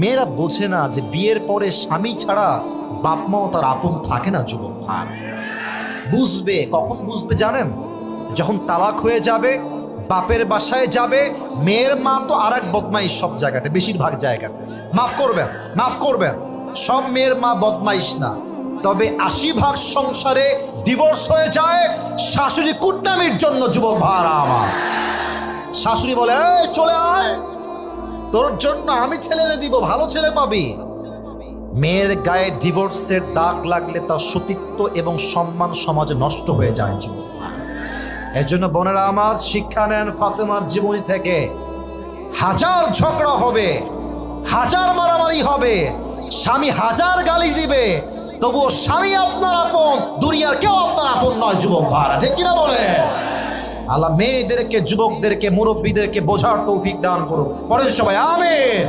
মেয়েরা বোঝে না যে বিয়ের পরে স্বামী ছাড়া বাপ মাও তার আপন থাকে না যুবক ভাই। বুঝবে কখন বুঝবে জানেন? যখন তালাক হয়ে যাবে, বাপের বাসায় যাবে, মেয়ের মা তো আর এক বদমাইশ সব জায়গাতে, বেশিরভাগ জায়গাতে। মাফ করবেন, মাফ করবেন, সব মেয়ের মা বদমাইশ না, তবে ৮০ ভাগ সংসারে ডিভোর্স হয়ে যায় শাশুড়ি কুটনামির জন্য। যুবক ভাড়া আমার শাশুড়ি বলে, এই চলে আয়, তোর জন্য আমি ছেলে এনে দিব, ভালো ছেলে পাবি। মেয়ের গায়ে ডিভোর্সের দাগ লাগলে তার সতীত্ব এবং সম্মান সমাজে নষ্ট হয়ে যায় যুবক। এর জন্য বোনেরা আমার, শিক্ষা নেন ফাতেমার জীবনী থেকে। হাজার ঝগড়া হবে, হাজার মারামারি হবে, স্বামী হাজার গালি দিবে, তবুও স্বামী আপনার আপন, দুনিয়ার কেউ আপনার আপন নয় যুবক ভাড়া, ঠিক কিনা বলে? আল্লাহ মেয়েদেরকে, যুবকদেরকে, মুরব্বীদেরকে বোঝার তৌফিক দান করুক। পড়েন সবাই আমিন।